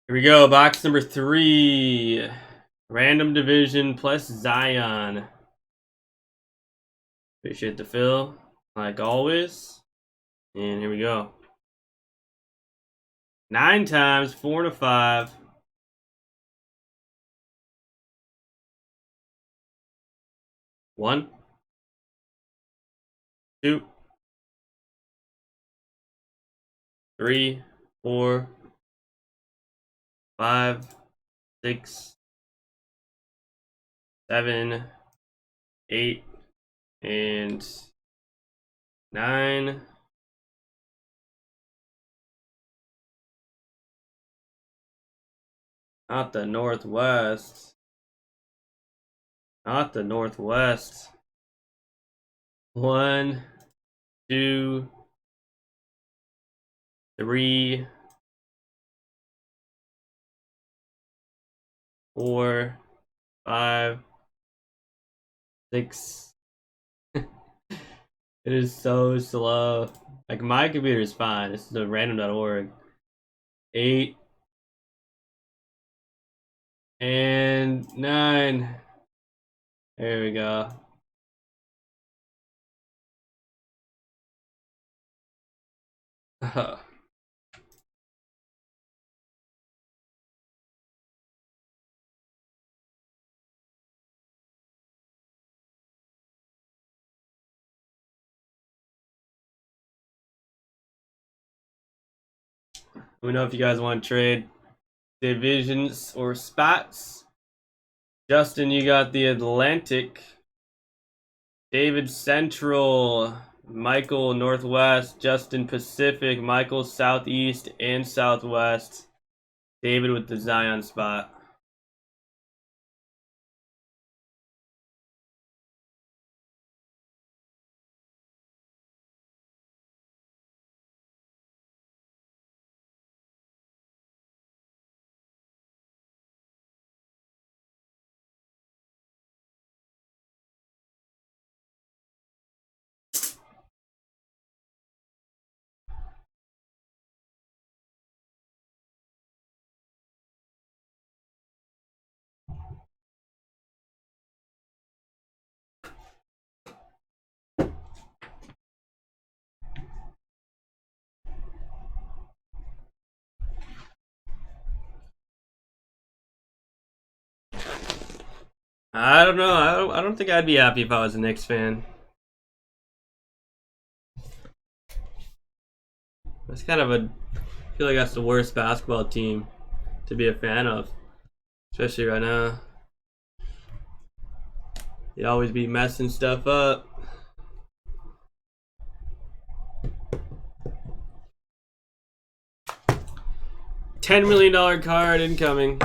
Here we go, box number 3. Random division plus Zion. Appreciate the fill, like always. And here we go. 9 times, 4 to 5. One, two, three, 4, 5, 6, 7, 8, and 9. Not the Northwest. Not the Northwest. 1, 2, 3, 4, 5, 6. It is so slow. Like, my computer is fine. This is a random.org. 8 and 9. There we go. Let me know if you guys want to trade divisions or spots. Justin, you got the Atlantic. David Central. Michael Northwest. Justin Pacific. Michael Southeast and Southwest. David with the Zion spot. I don't know. I don't think I'd be happy if I was a Knicks fan. That's kind of a. I feel like that's the worst basketball team to be a fan of, especially right now. You always be messing stuff up. $10 million card incoming.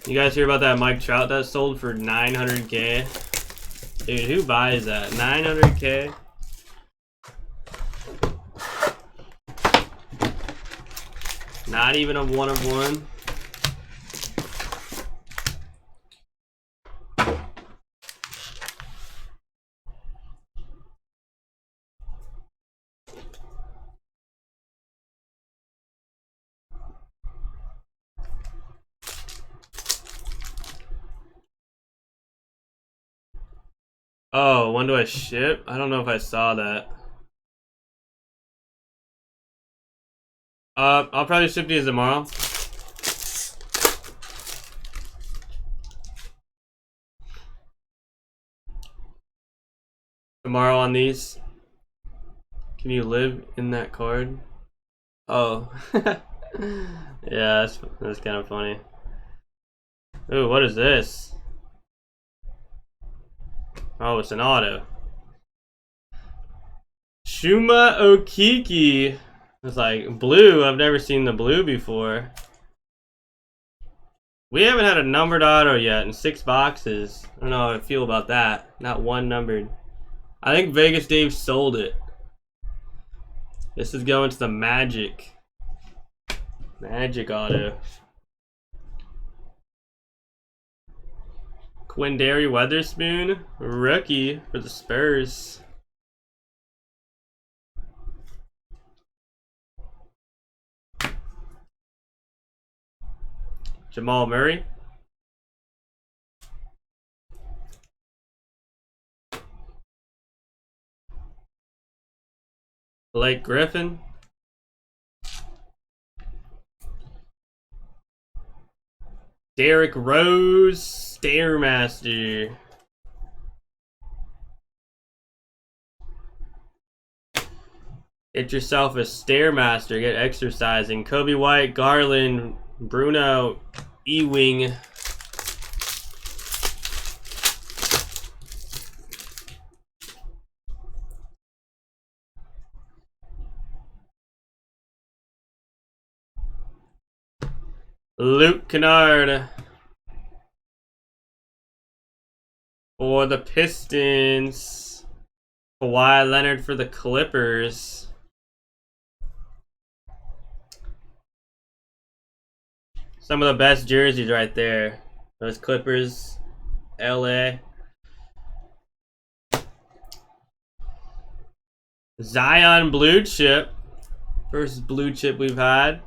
You guys hear about that Mike Trout that sold for $900K? Dude, who buys that? $900K? Not even a 1 of 1. Oh, when do I ship? I don't know if I saw that. I'll probably ship these tomorrow. Tomorrow on these. Can you live in that card? Oh. Yeah, that's kind of funny. Ooh, what is this? Oh, it's an auto. Shuma Okiki. It's like blue. I've never seen the blue before. We haven't had a numbered auto yet in 6 boxes. I don't know how I feel about that. Not one numbered. I think Vegas Dave sold it. This is going to the Magic. Magic auto. Quindary Weatherspoon, rookie for the Spurs. Jamal Murray. Blake Griffin. Derrick Rose, Stairmaster. Get yourself a Stairmaster. Get exercising. Kobe White, Garland, Bruno, Ewing. Luke Kennard. For the Pistons. Kawhi Leonard for the Clippers. Some of the best jerseys right there. Those Clippers, LA. Zion blue chip. First blue chip we've had.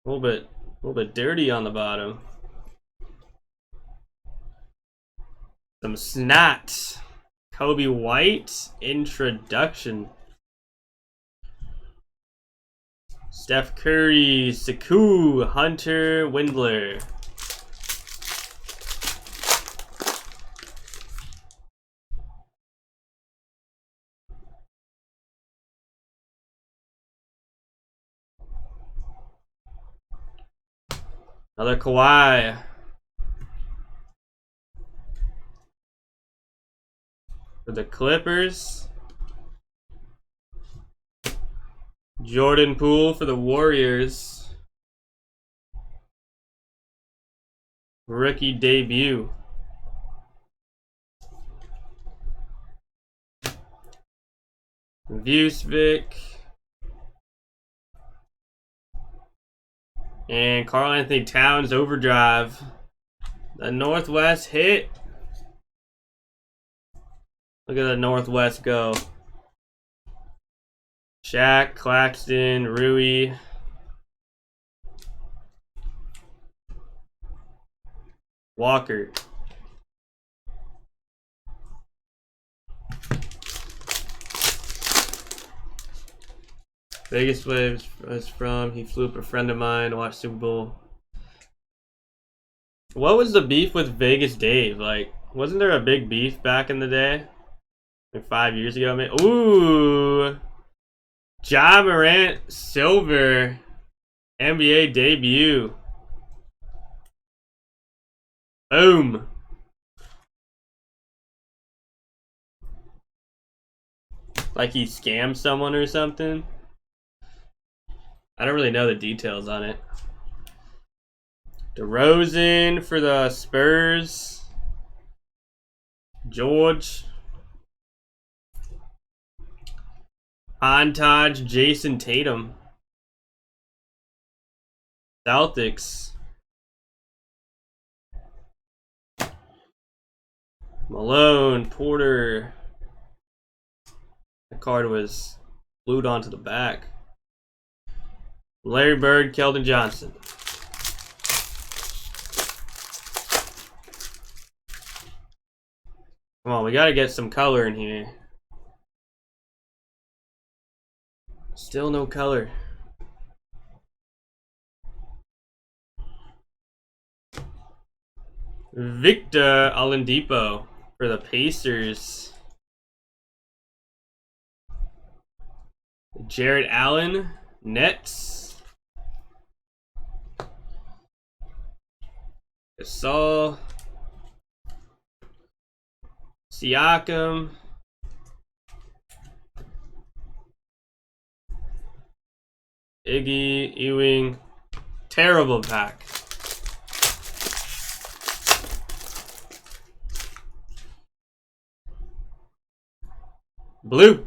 A little bit dirty on the bottom. Some snot. Kobe White introduction. Steph Curry, Saku, Hunter, Windler. Another Kawhi. For the Clippers. Jordan Poole for the Warriors. Rookie debut. Vucevic. And Karl Anthony Towns overdrive. The Northwest hit. Look at the Northwest go. Shaq, Claxton, Rui. Walker. Vegas Waves was from. He flew up a friend of mine to watch Super Bowl. What was the beef with Vegas Dave? Like, wasn't there a big beef back in the day? Like 5 years ago, maybe? Ooh! Ja Morant silver NBA debut. Boom. Like he scammed someone or something. I don't really know the details on it. DeRozan for the Spurs. George. Montage, Jason Tatum. Celtics. Malone, Porter. The card was glued onto the back. Larry Bird, Keldon Johnson. Come on, we gotta get some color in here. Still no color. Victor Oladipo for the Pacers. Jared Allen, Nets. Gasol. Siakam. Iggy, Ewing. Terrible pack. Blue.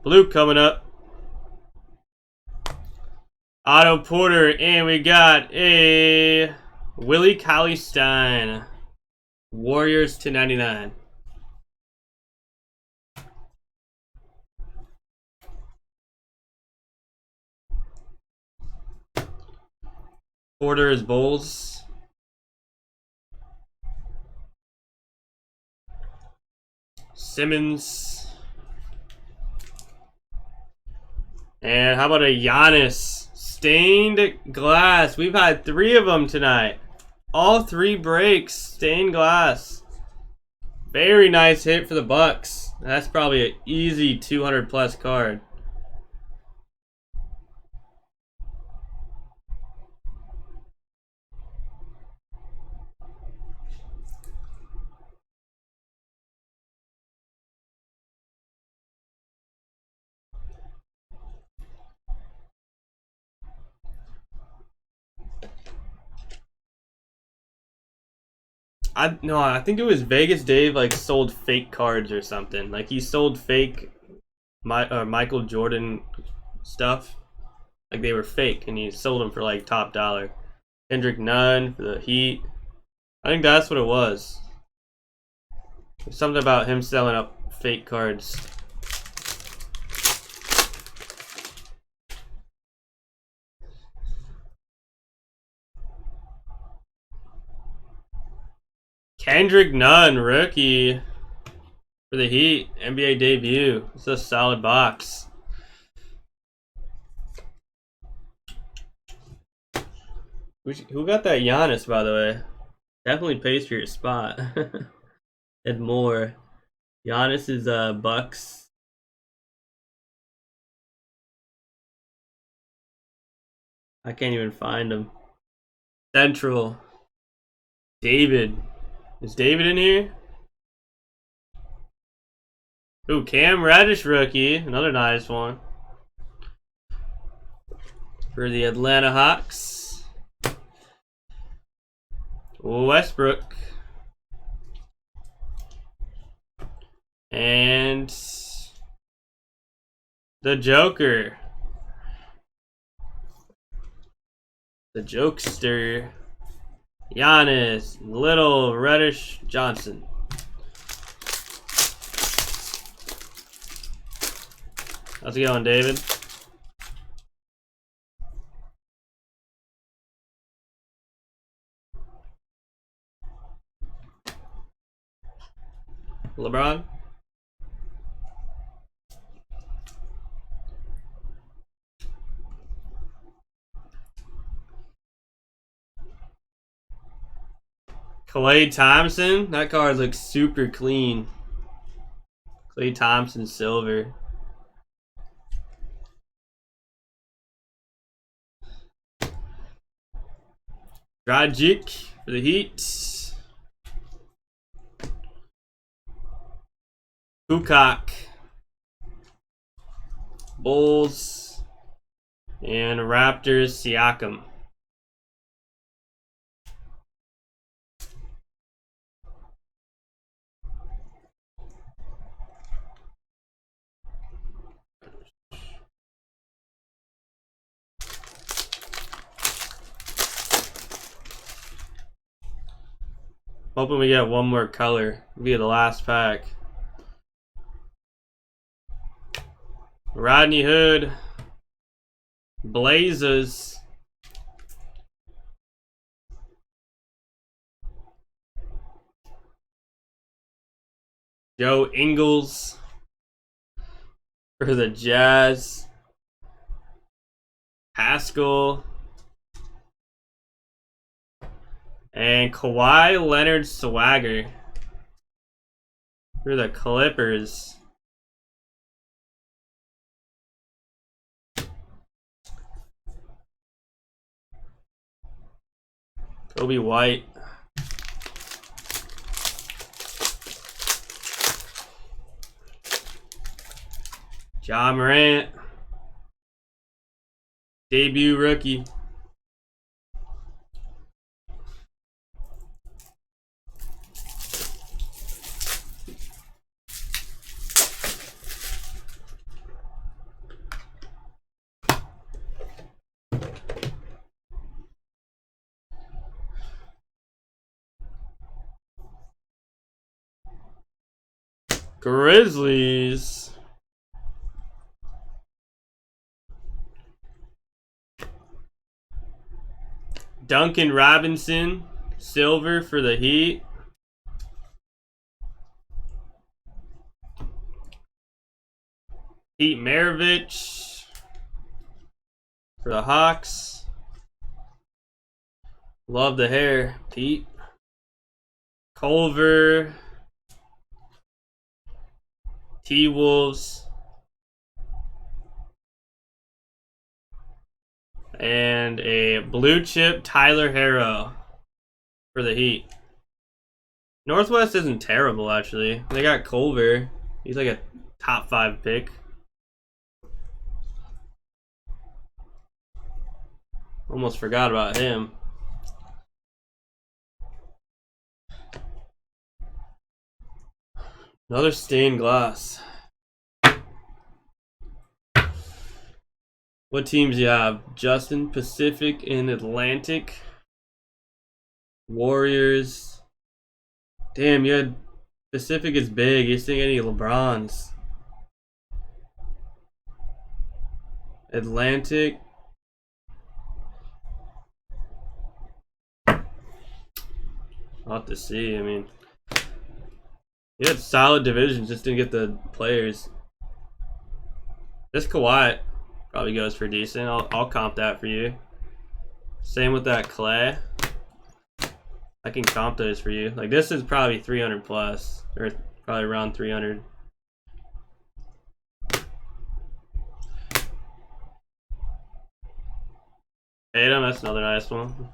Blue coming up. Otto Porter, and we got a Willie Cauley-Stein. Warriors /99. Porter is Bulls. Simmons. And how about a Giannis? Stained glass. We've had 3 of them tonight. All 3 breaks. Stained glass. Very nice hit for the Bucks. That's probably an easy 200 plus card. I think it was Vegas Dave like sold fake cards or something. Like he sold fake Michael Jordan stuff. Like they were fake and he sold them for like top dollar. Kendrick Nunn for the Heat. I think that's what it was. There's something about him selling up fake cards. Kendrick Nunn, rookie for the Heat, NBA debut. It's a solid box. Who got that Giannis, by the way? Definitely pays for your spot. And more. Giannis is Bucks. I can't even find him. Central. David. Is David in here? Ooh, Cam Reddish rookie. Another nice one. For the Atlanta Hawks. Westbrook. And the Joker. The Jokester. Giannis, Little, Reddish, Johnson. How's it going, David? LeBron? Klay Thompson? That card looks super clean. Klay Thompson, silver. Dragic for the Heat. Kukoc. Bulls. And Raptors, Siakam. Hoping we get one more color via the last pack. Rodney Hood. Blazers. Joe Ingles for the Jazz. Haskell. And Kawhi Leonard Swagger for the Clippers. Kobe White. Ja Morant. Debut rookie. Grizzlies. Duncan Robinson, silver for the Heat. Pete Maravich for the Hawks. Love the hair, Pete. Culver. T-Wolves. And a blue chip Tyler Herro for the Heat. Northwest isn't terrible, actually. They got Culver. He's like a top 5 pick. Almost forgot about him. Another stained glass. What teams do you have? Justin, Pacific, and Atlantic. Warriors. Damn, you had Pacific is big. You just didn't get any LeBrons. Atlantic. I'll have to see. I mean, you had solid divisions, just didn't get the players. This Kawhi probably goes for decent. I'll comp that for you. Same with that Clay. I can comp those for you. Like, this is probably 300 plus, or probably around 300. Tatum, that's another nice one.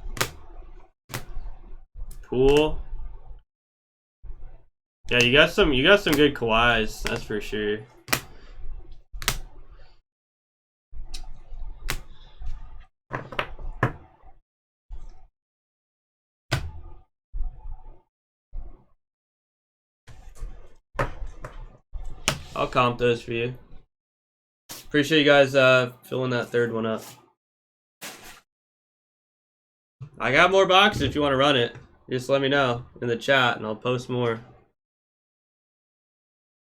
Poole. Yeah, you got some good Kawhis, that's for sure. I'll comp those for you. Appreciate you guys filling that third one up. I got more boxes if you want to run it. Just let me know in the chat and I'll post more.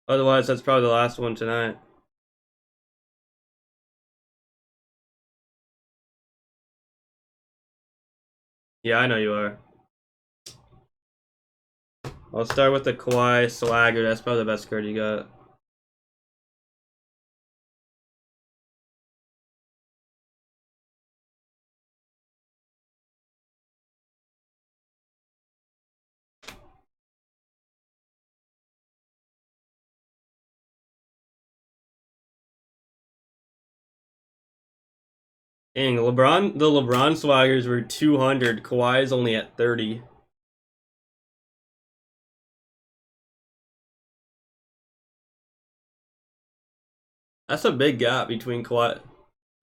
Otherwise, that's probably the last one tonight. Yeah, I know you are. I'll start with the Kawhi Swagger. That's probably the best card you got. Dang, the LeBron Swaggers were 200. Kawhi's only at 30. That's a big gap between Kawhi.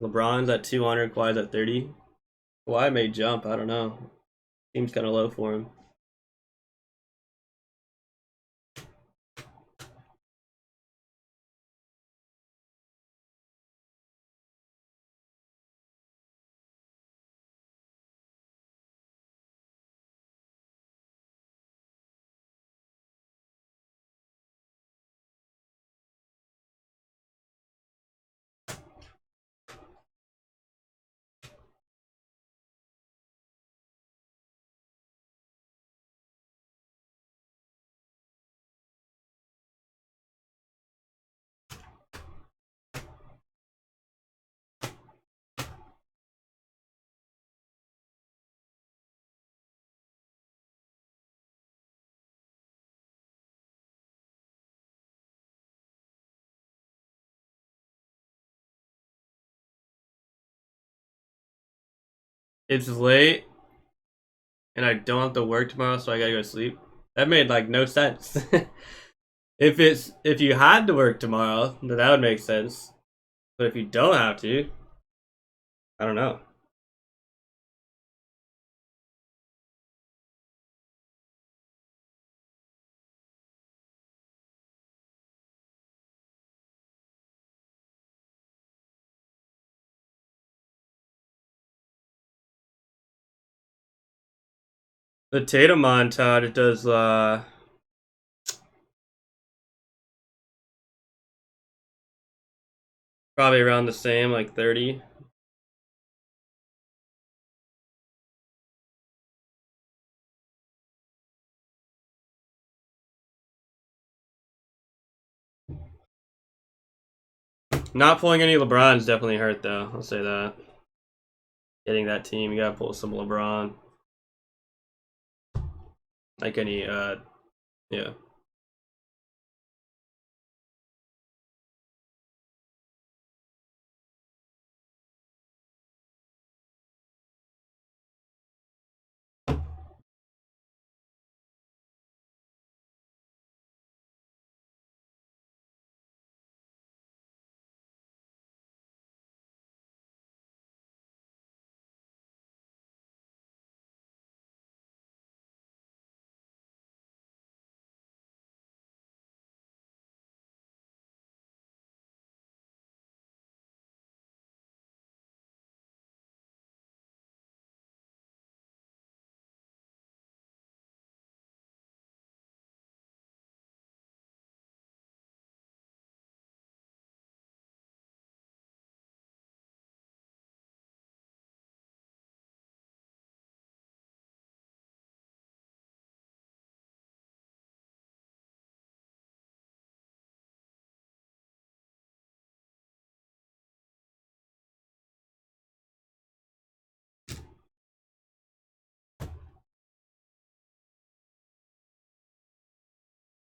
LeBron's at 200, Kawhi's at 30. Kawhi may jump, I don't know. Seems kind of low for him. It's late, and I don't have to work tomorrow, so I gotta go to sleep. That made like no sense. If you had to work tomorrow, then that would make sense. But if you don't have to, I don't know. The Tatum montage, it does probably around the same, like 30. Not pulling any LeBrons definitely hurt though. I'll say that. Getting that team, you gotta pull some LeBron. Like any, yeah.